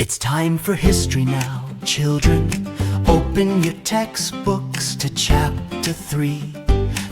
It's time for history now, children. Open your textbooks to Chapter 3.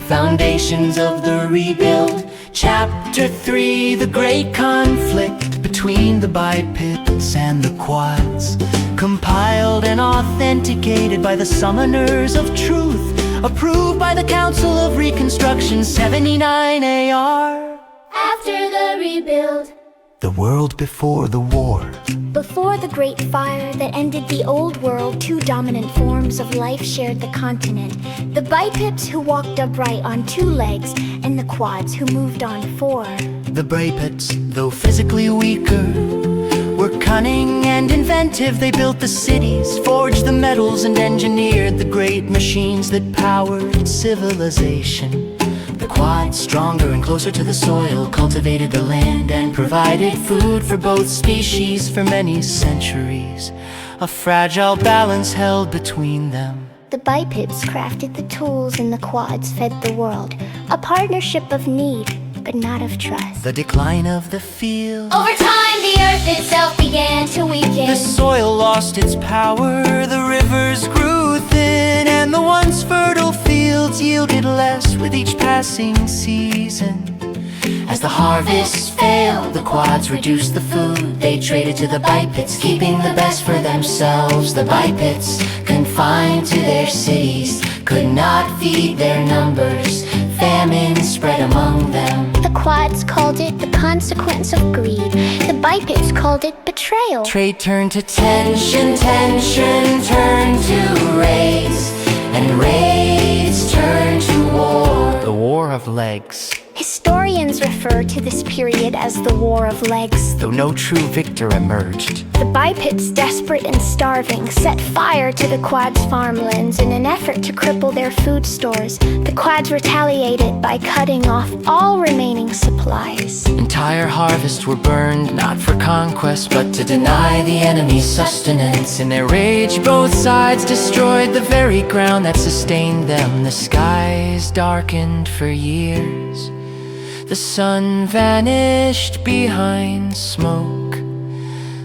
Foundations of the Rebuild. Chapter 3, the great conflict between the bipeds and the quads. Compiled and authenticated by the Summoners of Truth. Approved by the Council of Reconstruction 79 AR. After the rebuild. The world before the war. Before the Great Fire that ended the old world, two dominant forms of life shared the continent. The bipeds who walked upright on 2 legs, and the quads who moved on 4. The bipeds, though physically weaker, were cunning and inventive. They built the cities, forged the metals, and engineered the great machines that powered civilization. The quads, stronger and closer to the soil, cultivated the land and provided food for both species for many centuries. A fragile balance held between them. The bipeds crafted the tools and the quads fed the world. A partnership of need, but not of trust. The decline of the field. Over time, the earth itself began to weaken. The soil lost its power, the rivers grew thin, and the once fertile fields yielded less with each passing season. As the harvests failed, the quads reduced the food they traded to the bipeds, keeping the best for themselves. The bipeds, confined to their cities, could not feed their numbers. Famine spread among them. The quads called it the consequence of greed. The bipeds called it betrayal. Trade turned to tension, tension turned to raids, and raids turned to war. The War of Legs. Historians refer to this period as the War of Legs. Though no true victor emerged. The bipeds, desperate and starving, set fire to the quads' farmlands in an effort to cripple their food stores. The quads retaliated by cutting off all remaining supplies. Entire harvests were burned, not for conquest, but to deny the enemy's sustenance. In their rage, both sides destroyed the very ground that sustained them. The skies darkened for years. The sun vanished behind smoke.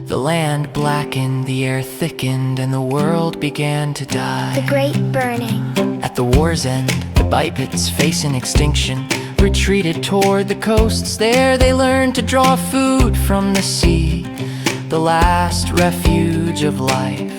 The land blackened, the air thickened, and the world began to die. The Great Burning. At the war's end, the bipeds, facing extinction, retreated toward the coasts. There they learned to draw food from the sea, the last refuge of life.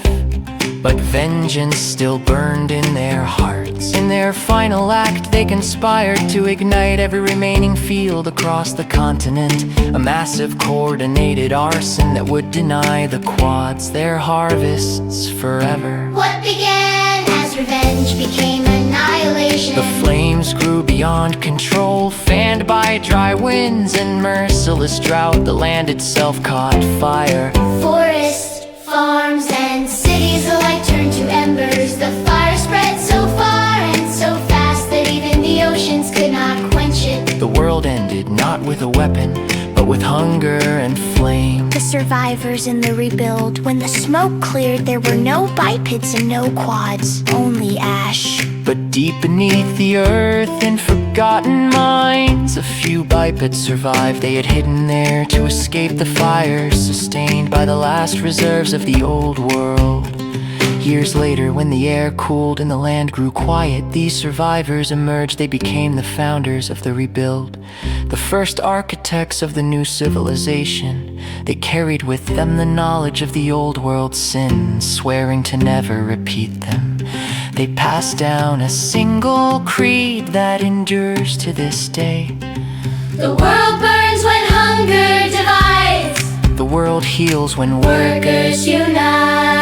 But vengeance still burned in their hearts. In their final act, they conspired to ignite every remaining field across the continent. A massive coordinated arson that would deny the quads their harvests forever. What began as revenge became annihilation. The flames grew beyond control, fanned by dry winds and merciless drought. The land itself caught fire. Forests, farms, and cities alike turned to embers. The fire spread so far and so fast that even the oceans could not quench it. The world ended not with a weapon, but with hunger and flame. The survivors in the rebuild. When the smoke cleared, there were no bipeds and no quads, only ash. But deep beneath the earth, in forgotten mines, a few bipeds survived. They had hidden there to escape the fires sustained by the last reserves of the old world. Years later, when the air cooled and the land grew quiet, these survivors emerged. They became the founders of the rebuild, the first architects of the new civilization. They carried with them the knowledge of the old world's sins, swearing to never repeat them. They passed down a single creed that endures to this day. The world burns when hunger divides. The world heals when Workers unite.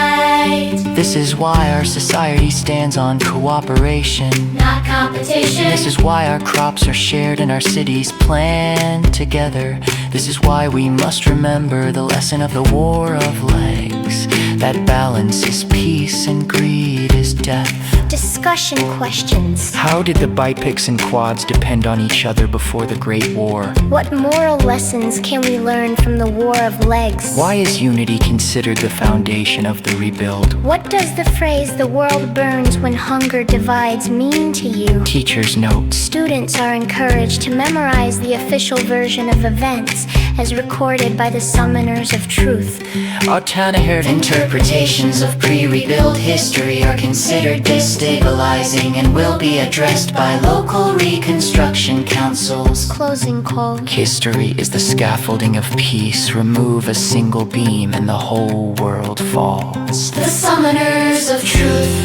This is why our society stands on cooperation, Not competition. This is why our crops are shared and our cities planned together. This is why we must remember the lesson of the War of Legs, that balance is peace and greed is death. Discussion questions. How did the bipeds and quads depend on each other before the Great War? What moral lessons can we learn from the War of Legs? Why is unity considered the foundation of the rebuild? What does the phrase "the world burns when hunger divides" mean to you? Teacher's note. Students are encouraged to memorize the official version of events. as recorded by the summoners of truth. Alternative interpretations of pre-rebuild history are considered destabilizing and will be addressed by local reconstruction councils. Closing quote. History is the scaffolding of peace. Remove a single beam and the whole world falls. The summoners of truth.